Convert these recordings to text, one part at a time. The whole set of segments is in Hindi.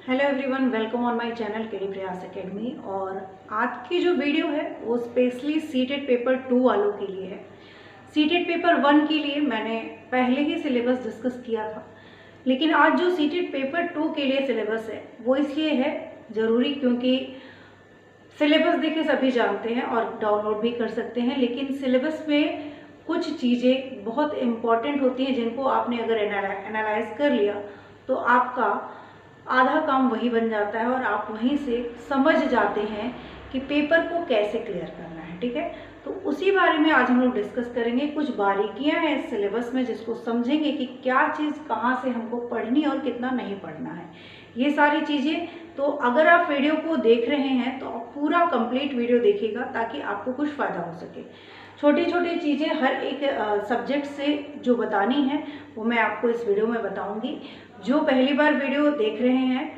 Hello everyone, welcome on my channel KD प्रयास एकेडमी। और आज की जो वीडियो है वो स्पेशली सीटेट पेपर 2 वालों के लिए है। सीटेट पेपर 1 के लिए मैंने पहले ही सिलेबस डिस्कस किया था, लेकिन आज जो सीटेट पेपर 2 के लिए सिलेबस है वो इसलिए है ज़रूरी क्योंकि सिलेबस देखिए सभी जानते हैं और डाउनलोड भी कर सकते हैं, लेकिन सिलेबस में कुछ चीज़ें बहुत इम्पॉर्टेंट होती हैं जिनको आपने अगर एनालाइज कर लिया तो आपका आधा काम वही बन जाता है और आप वहीं से समझ जाते हैं कि पेपर को कैसे क्लियर करना है। ठीक है, तो उसी बारे में आज हम लोग डिस्कस करेंगे। कुछ बारीकियां हैं इस सिलेबस में जिसको समझेंगे कि क्या चीज़ कहाँ से हमको पढ़नी और कितना नहीं पढ़ना है, ये सारी चीज़ें। तो अगर आप वीडियो को देख रहे हैं तो आप पूरा कंप्लीट वीडियो देखिएगा ताकि आपको कुछ फ़ायदा हो सके। छोटी छोटी चीज़ें हर एक सब्जेक्ट से जो बतानी है वो मैं आपको इस वीडियो में बताऊंगी। जो पहली बार वीडियो देख रहे हैं,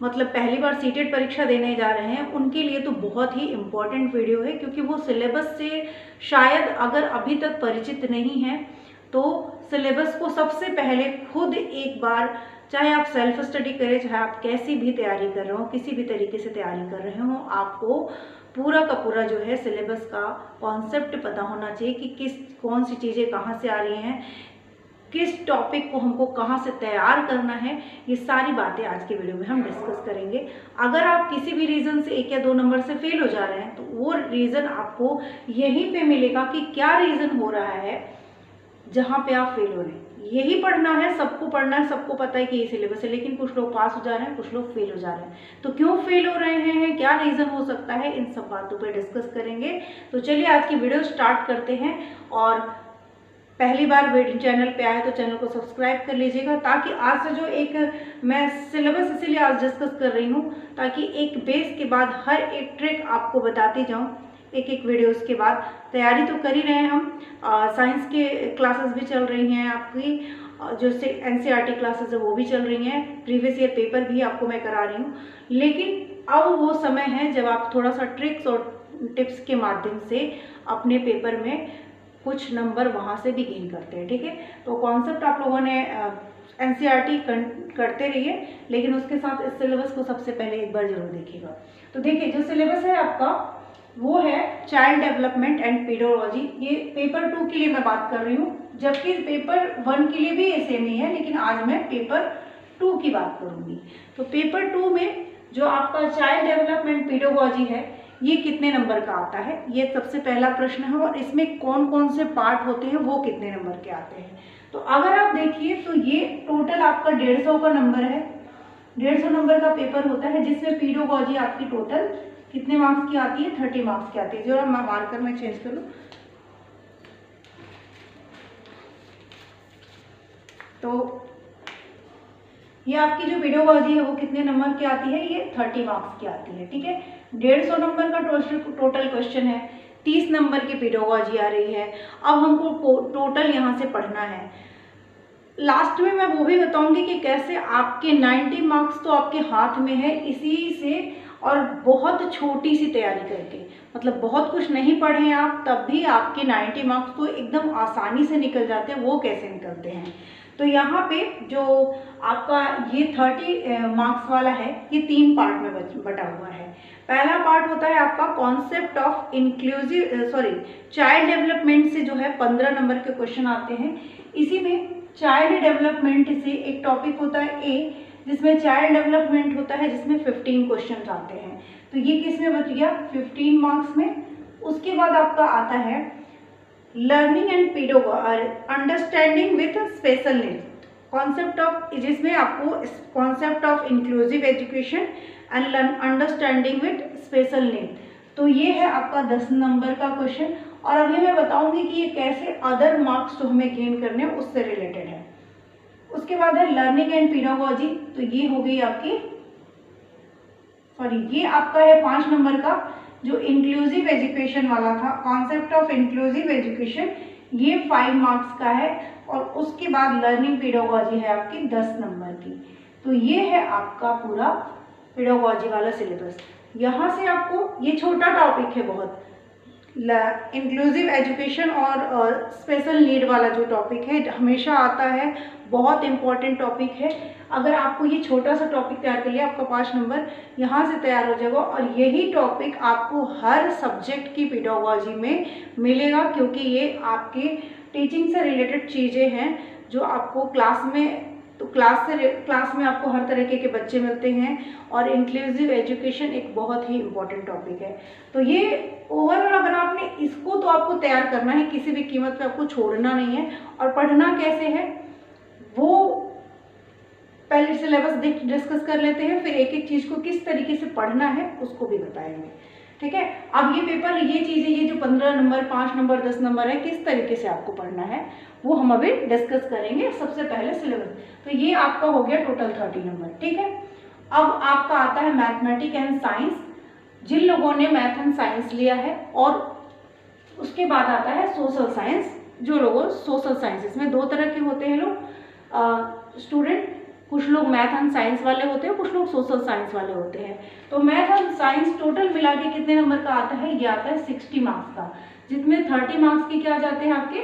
मतलब पहली बार सीटेट परीक्षा देने जा रहे हैं, उनके लिए तो बहुत ही इम्पॉर्टेंट वीडियो है क्योंकि वो सिलेबस से शायद अगर अभी तक परिचित नहीं है तो सिलेबस को सबसे पहले खुद एक बार, चाहे आप सेल्फ स्टडी करें, चाहे आप कैसी भी तैयारी कर रहे हो, किसी भी तरीके से तैयारी कर रहे हो, आपको पूरा का पूरा जो है सिलेबस का कॉन्सेप्ट पता होना चाहिए कि कौन सी चीज़ें कहाँ से आ रही हैं, किस टॉपिक को हमको कहाँ से तैयार करना है। ये सारी बातें आज के वीडियो में हम डिस्कस करेंगे। अगर आप किसी भी रीज़न से 1 या 2 नंबर से फेल हो जा रहे हैं तो वो रीज़न आपको यहीं पे मिलेगा कि क्या रीज़न हो रहा है जहाँ पे आप फेल हो रहे हैं। यही पढ़ना है, सबको पढ़ना है, सबको पता है कि ये सिलेबस है, लेकिन कुछ लोग पास हो जा रहे हैं, कुछ लोग फेल हो जा रहे हैं। तो क्यों फेल हो रहे हैं, क्या रीज़न हो सकता है, इन सब बातों पे डिस्कस करेंगे। तो चलिए आज की वीडियो स्टार्ट करते हैं। और पहली बार चैनल पे आए तो चैनल को सब्सक्राइब कर लीजिएगा ताकि आज से जो एक मैं सिलेबस इसीलिए आज डिस्कस कर रही हूँ ताकि एक बेस के बाद हर एक ट्रिक आपको बताती जाऊँ एक एक वीडियोस के बाद। तैयारी तो कर ही रहे हैं हम, साइंस के क्लासेस भी चल रही हैं आपकी, जो NCERT क्लासेस है वो भी चल रही हैं, प्रीवियस ईयर पेपर भी आपको मैं करा रही हूँ। लेकिन अब वो समय है जब आप थोड़ा सा ट्रिक्स और टिप्स के माध्यम से अपने पेपर में कुछ नंबर वहाँ से भी गेन करते हैं। ठीक है, तो कॉन्सेप्ट आप लोगों ने NCERT करते रहिए, लेकिन उसके साथ इस सिलेबस को सबसे पहले एक बार जरूर देखिएगा। तो देखिए जो सिलेबस है आपका वो है चाइल्ड डेवलपमेंट एंड पेडोलॉजी। ये पेपर 2 के लिए मैं बात कर रही हूँ, जबकि पेपर 1 के लिए भी ये सेम ही है, लेकिन आज मैं पेपर 2 की बात करूँगी। तो पेपर 2 में जो आपका चाइल्ड डेवलपमेंट पेडोलॉजी है ये कितने नंबर का आता है, ये सबसे पहला प्रश्न है। और इसमें कौन कौन से पार्ट होते हैं वो कितने नंबर के आते हैं। तो अगर आप देखिए तो ये टोटल आपका 150 का नंबर है, 150 नंबर का पेपर होता है जिसमें पेडोलॉजी आपकी टोटल कितने मार्क्स की आती है, 30 मार्क्स की आती है। जो मैं मार्कर में चेंज कर लूँ तो ये आपकी जो पेडोलॉजी है वो कितने नंबर की आती है, ये 30 मार्क्स की आती है। ठीक है, 150 नंबर का टोटल क्वेश्चन है, 30 नंबर की पेडोलॉजी आ रही है। अब हमको टोटल यहाँ से पढ़ना है। लास्ट में मैं वो भी बताऊंगी कि कैसे आपके 90 मार्क्स तो आपके हाथ में है इसी से, और बहुत छोटी सी तैयारी करके, मतलब बहुत कुछ नहीं पढ़े हैं आप तब भी आपके 90 मार्क्स तो एकदम आसानी से निकल जाते हैं। वो कैसे निकलते हैं, तो यहाँ पे जो आपका ये 30 मार्क्स वाला है ये 3 पार्ट में बटा हुआ है। पहला पार्ट होता है आपका कॉन्सेप्ट ऑफ चाइल्ड डेवलपमेंट से जो है 15 नंबर के क्वेश्चन आते हैं। इसी में चाइल्ड डेवलपमेंट से एक टॉपिक होता है ए, जिसमें चाइल्ड डेवलपमेंट होता है, जिसमें 15 क्वेश्चन आते हैं। तो ये किस में बच गया, 15 मार्क्स में। उसके बाद आपका आता है learning and understanding with special needs, concept of, जिसमें आपको concept of inclusive education and understanding with special need. तो ये है आपका 10 नंबर का क्वेश्चन। और अभी मैं बताऊंगी कि ये कैसे अदर मार्क्स जो हमें गेन करने हैं उससे रिलेटेड है। उसके बाद है लर्निंग एंड पेडागोजी, तो ये हो गई आपकी, ये आपका है 5 नंबर का जो इंक्लूसिव एजुकेशन वाला था, कॉन्सेप्ट ऑफ इंक्लूसिव एजुकेशन, ये 5 मार्क्स का है। और उसके बाद लर्निंग पेडागोजी है आपकी 10 नंबर की। तो ये है आपका पूरा पेडागोजी वाला सिलेबस। यहाँ से आपको ये छोटा टॉपिक है बहुत, इंक्लूसिव एजुकेशन और स्पेशल नीड वाला जो टॉपिक है हमेशा आता है, बहुत इम्पॉर्टेंट टॉपिक है। अगर आपको ये छोटा सा टॉपिक तैयार कर लिया, आपका 5 नंबर यहाँ से तैयार हो जाएगा। और यही टॉपिक आपको हर सब्जेक्ट की पेडागोजी में मिलेगा, क्योंकि ये आपके टीचिंग से रिलेटेड चीज़ें हैं जो आपको क्लास में आपको हर तरीके के बच्चे मिलते हैं। और इंक्लूसिव एजुकेशन एक बहुत ही इम्पोर्टेंट टॉपिक है। तो ये ओवरऑल अगर आपने इसको तो आपको तैयार करना है, किसी भी कीमत पे आपको छोड़ना नहीं है। और पढ़ना कैसे है वो पहले सिलेबस डिस्कस कर लेते हैं, फिर एक एक चीज़ को किस तरीके से पढ़ना है उसको भी बताएंगे। ठीक है, अब ये पेपर, ये चीज़ें, ये जो 15 नंबर, 5 नंबर, 10 नंबर है, किस तरीके से आपको पढ़ना है वो हम अभी डिस्कस करेंगे। सबसे पहले सिलेबस, तो ये आपका हो गया टोटल 30 नंबर। ठीक है, अब आपका आता है मैथमेटिक्स एंड साइंस, जिन लोगों ने मैथ एंड साइंस लिया है। और उसके बाद आता है सोशल साइंस, जो लोगों सोशल साइंस, इसमें 2 तरह के होते हैं लोग स्टूडेंट, कुछ लोग मैथ एंड साइंस वाले होते हैं, कुछ लोग सोशल साइंस वाले होते हैं। तो मैथ एंड साइंस टोटल मिला के कितने नंबर का आता है, ये आता है 60 मार्क्स का, जिसमें 30 मार्क्स की क्या जाते हैं आपके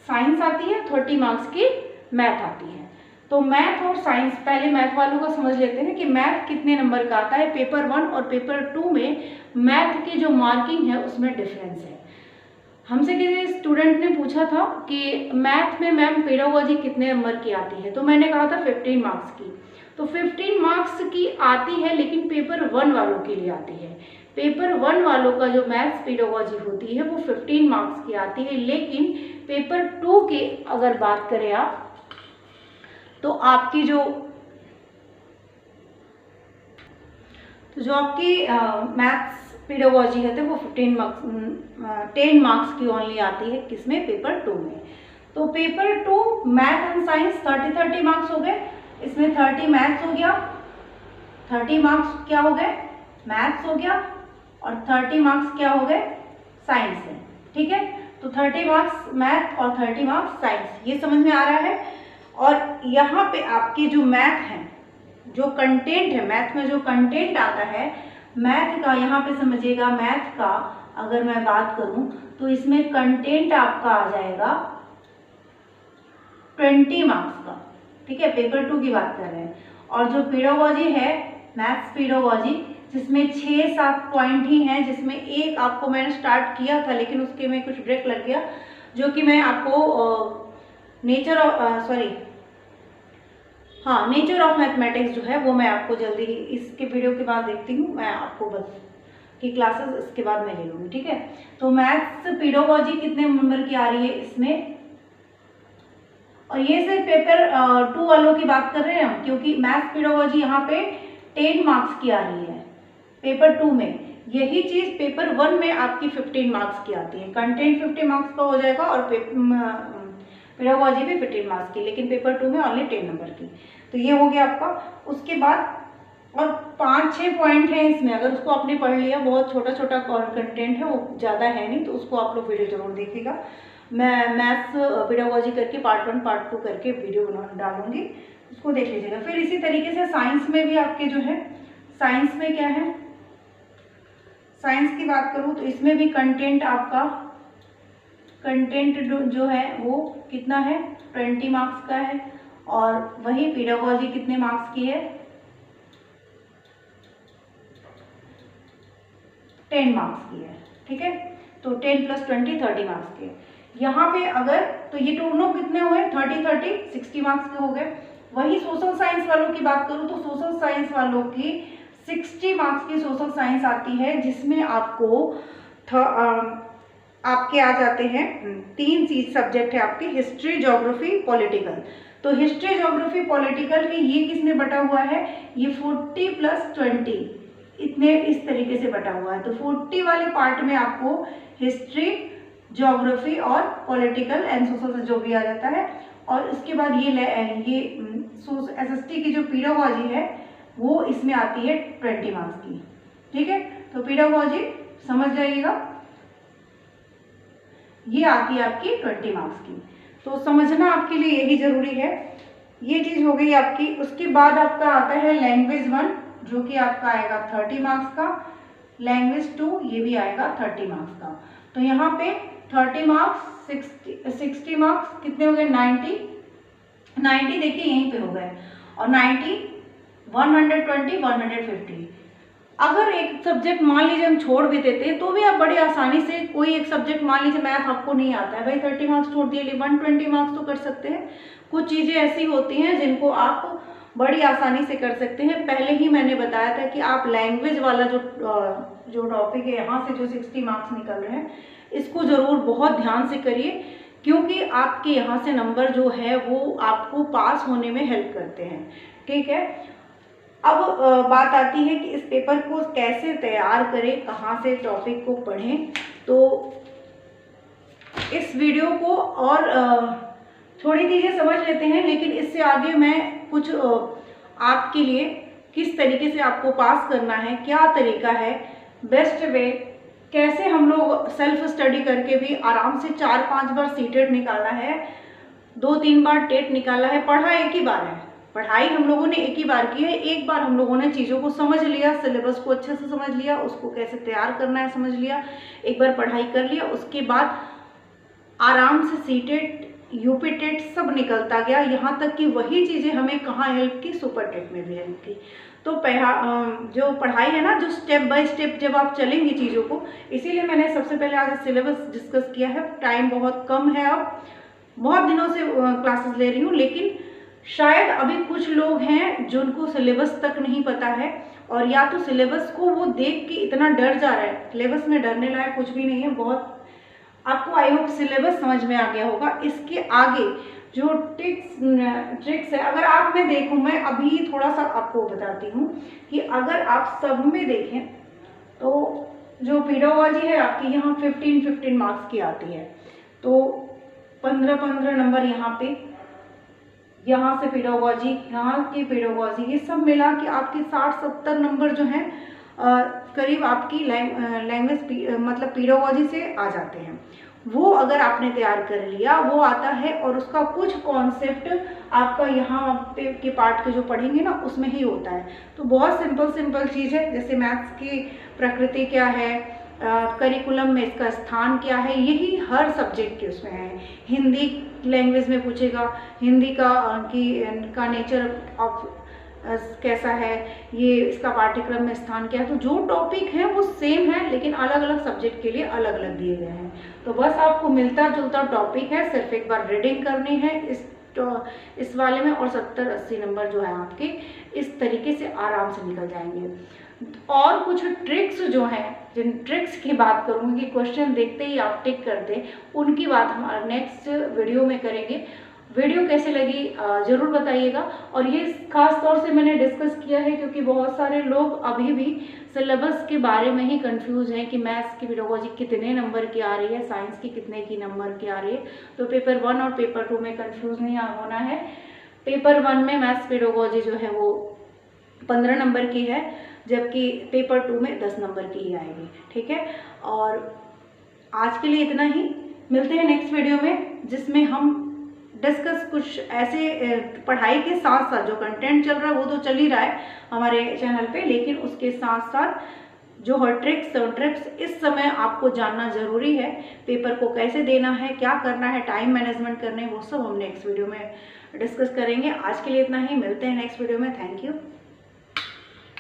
साइंस आती है, 30 मार्क्स की मैथ आती है। तो मैथ और साइंस, पहले मैथ वालों का समझ लेते हैं कि मैथ कितने नंबर का आता है। पेपर 1 और पेपर 2 में मैथ की जो मार्किंग है उसमें डिफरेंस है। हमसे किसी स्टूडेंट ने पूछा था कि मैथ में मैम पेडागोजी कितने नंबर की आती है, तो मैंने कहा था 15 मार्क्स की। तो 15 मार्क्स की आती है, लेकिन पेपर 1 वालों के लिए आती है। पेपर 1 वालों का जो मैथ्स पेडागोजी होती है वो 15 मार्क्स की आती है। लेकिन पेपर 2 की अगर बात करें आप, तो आपकी जो आपकी मैथ्स पेडागोजी है तो वो 10 मार्क्स की ओनली आती है, किसमें, पेपर 2 में। तो paper 2 math and science 30 marks हो गए, इसमें 30 मैथ्स हो गया, 30 मार्क्स क्या हो गए, मैथ्स हो गया, और 30 मार्क्स क्या हो गए, साइंस है। ठीक है, तो 30 मार्क्स मैथ और 30 मार्क्स साइंस, ये समझ में आ रहा है। और यहाँ पे आपकी जो मैथ है, जो कंटेंट है, मैथ में जो कंटेंट आता है मैथ का, यहाँ पे समझिएगा, मैथ का अगर मैं बात करूं तो इसमें कंटेंट आपका आ जाएगा 20 मार्क्स का। ठीक है, पेपर 2 की बात कर रहे हैं। और जो पेडागोजी है, मैथ्स पेडागोजी, जिसमें 6-7 पॉइंट ही हैं, जिसमें एक आपको मैंने स्टार्ट किया था लेकिन उसके में कुछ ब्रेक लग गया, जो कि मैं आपको नेचर ऑफ मैथमेटिक्स जो है वो मैं आपको जल्दी ही इसके वीडियो के बाद देखती हूँ, मैं आपको बस की क्लासेस इसके बाद मैं ले लूँगी। ठीक है, तो मैथ्स पेडागोजी कितने नंबर की आ रही है इसमें, और ये सिर्फ पेपर 2 वालों की बात कर रहे हैं हम, क्योंकि मैथ्स पेडागोजी यहाँ पे 10 मार्क्स की आ रही है पेपर 2 में। यही चीज़ पेपर 1 में आपकी 15 मार्क्स की आती है। कंटेंट 50 मार्क्स का हो जाएगा और पेडागोजी भी 15 मार्क्स की, लेकिन पेपर 2 में ओनली 10 नंबर की। तो ये हो गया आपका। उसके बाद और 5-6 पॉइंट हैं इसमें, अगर उसको आपने पढ़ लिया, बहुत छोटा छोटा कंटेंट है, वो ज़्यादा है नहीं, तो उसको आप लोग वीडियो जरूर देखिएगा। मैं मैथ्स पेडागोजी करके पार्ट 1 पार्ट 2 करके वीडियो डालूंगी, उसको देख लीजिएगा। फिर इसी तरीके से साइंस में भी आपके जो है, साइंस में क्या है, साइंस की बात करूँ तो इसमें भी कंटेंट आपका, कंटेंट जो है वो कितना है, 20 मार्क्स का है। और वही पेडागोजी कितने मार्क्स की है, 10 मार्क्स की है। ठीक है, तो 10 + 20 30 मार्क्स के। यहाँ पे अगर, तो ये दोनों कितने हुए, 30 60 मार्क्स के हो गए। वही सोशल साइंस वालों की बात करूँ तो सोशल साइंस वालों की 60 मार्क्स की सोशल साइंस आती है, जिसमें आपको आपके आ जाते हैं 3 चीज सब्जेक्ट है आपकी, हिस्ट्री, ज्योग्राफी, पॉलिटिकल। तो हिस्ट्री, ज्योग्राफी, पॉलिटिकल की ये किसने बटा हुआ है, ये 40 + 20 इतने इस तरीके से बटा हुआ है। तो 40 वाले पार्ट में आपको हिस्ट्री, ज्योग्राफी और पॉलिटिकल एंड सोशल जो भी आ जाता है। और उसके बाद ये SST की जो पेडागोजी है वो इसमें आती है 20 मार्क्स की। ठीक है, तो पेडागोजी समझ जाइएगा, ये आती है आपकी 20 मार्क्स की। तो समझना आपके लिए यही जरूरी है। ये चीज हो गई आपकी। उसके बाद आपका आता है लैंग्वेज 1, जो कि आपका आएगा 30 मार्क्स का। लैंग्वेज 2 ये भी आएगा 30 मार्क्स का। तो यहाँ पे 30 मार्क्स 60 मार्क्स कितने हो गए 90 देखिए यहीं पे हो गए, और 90 120 150। अगर एक सब्जेक्ट मान लीजिए हम छोड़ भी देते हैं तो भी आप बड़ी आसानी से, कोई एक सब्जेक्ट मान लीजिए मैथ आपको नहीं आता है, भाई 30 मार्क्स छोड़ दिए, 120 मार्क्स तो कर सकते हैं। कुछ चीज़ें ऐसी होती हैं जिनको आप बड़ी आसानी से कर सकते हैं। पहले ही मैंने बताया था कि आप लैंग्वेज वाला जो टॉपिक है, यहाँ से जो 60 मार्क्स निकल रहे हैं, इसको ज़रूर बहुत ध्यान से करिए, क्योंकि आपके यहाँ से नंबर जो है वो आपको पास होने में हेल्प करते हैं। ठीक है, अब बात आती है कि इस पेपर को कैसे तैयार करें, कहाँ से टॉपिक को पढ़ें। तो इस वीडियो को और थोड़ी चीज़ें समझ लेते हैं, लेकिन इससे आगे मैं कुछ आपके लिए किस तरीके से आपको पास करना है, क्या तरीका है, बेस्ट वे, कैसे हम लोग सेल्फ स्टडी करके भी आराम से 4-5 बार सीटेट निकाला है, 2-3 बार टेट निकाला है। पढ़ा एक ही बार है, पढ़ाई हम लोगों ने एक ही बार की है। एक बार हम लोगों ने चीज़ों को समझ लिया, सिलेबस को अच्छे से समझ लिया, उसको कैसे तैयार करना है समझ लिया, एक बार पढ़ाई कर लिया, उसके बाद आराम से सीटेट यूपी टेट सब निकलता गया, यहाँ तक कि वही चीज़ें हमें कहाँ हेल्प की, सुपर टेट में भी हेल्प की। तो जो पढ़ाई है ना, जो स्टेप बाय स्टेप जब आप चलेंगे चीज़ों को, इसीलिए मैंने सबसे पहले आज सिलेबस डिस्कस किया है। टाइम बहुत कम है, अब बहुत दिनों से क्लासेस ले रही हूँ, लेकिन शायद अभी कुछ लोग हैं जिनको सिलेबस तक नहीं पता है, और या तो सिलेबस को वो देख के इतना डर जा रहा है। सिलेबस में डरने लायक कुछ भी नहीं है, बहुत आपको आई होप सिलेबस समझ में आ गया होगा। इसके आगे जो ट्रिक्स है, अगर आप मैं देखूं, मैं अभी थोड़ा सा आपको बताती हूँ कि अगर आप सब में देखें तो जो पेडागोजी है आपकी यहाँ 15 मार्क्स की आती है, तो 15 नंबर यहाँ से पेडागोजी, यहाँ की पेडागोजी, ये सब मिला के आपके 60-70 नंबर जो हैं करीब आपकी लैंग्वेज मतलब पेडागोजी से आ जाते हैं। वो अगर आपने तैयार कर लिया, वो आता है, और उसका कुछ कॉन्सेप्ट आपका यहाँ पे के पार्ट के जो पढ़ेंगे ना उसमें ही होता है। तो बहुत सिंपल चीज़ है, जैसे मैथ्स की प्रकृति क्या है, करिकुलम में इसका स्थान क्या है, यही हर सब्जेक्ट के उसमें है। हिंदी लैंग्वेज में पूछेगा, हिंदी का नेचर ऑफ कैसा है, ये इसका पाठ्यक्रम में स्थान क्या है। तो जो टॉपिक है वो सेम है, लेकिन अलग अलग सब्जेक्ट के लिए अलग अलग दिए गए हैं। तो बस आपको मिलता जुलता टॉपिक है, सिर्फ एक बार रीडिंग करनी है इस वाले में, और 70-80 नंबर जो है आपके इस तरीके से आराम से निकल जाएंगे। और कुछ ट्रिक्स जो हैं, जिन ट्रिक्स की बात करूँगी, क्वेश्चन देखते ही आप टिक कर दें, उनकी बात हम नेक्स्ट वीडियो में करेंगे। वीडियो कैसे लगी ज़रूर बताइएगा। और ये खास तौर से मैंने डिस्कस किया है क्योंकि बहुत सारे लोग अभी भी सिलेबस के बारे में ही कंफ्यूज हैं कि मैथ्स की पेडागोजी कितने नंबर की आ रही है, साइंस की कितने की नंबर की आ रही है। तो पेपर 1 और पेपर 2 में कंफ्यूज नहीं होना है। पेपर 1 में मैथ्स पेडागोजी जो है वो 15 नंबर की है, जबकि पेपर 2 में 10 नंबर की ही आएगी। ठीक है, और आज के लिए इतना ही। मिलते हैं नेक्स्ट वीडियो में, जिसमें हम डिस्कस कुछ ऐसे पढ़ाई के साथ साथ जो कंटेंट चल रहा है वो तो चल ही रहा है हमारे चैनल पे, लेकिन उसके साथ साथ जो ट्रिक्स इस समय आपको जानना ज़रूरी है। पेपर को कैसे देना है, क्या करना है, टाइम मैनेजमेंट करने, वो सब हम नेक्स्ट वीडियो में डिस्कस करेंगे। आज के लिए इतना ही, मिलते हैं नेक्स्ट वीडियो में। Thank you.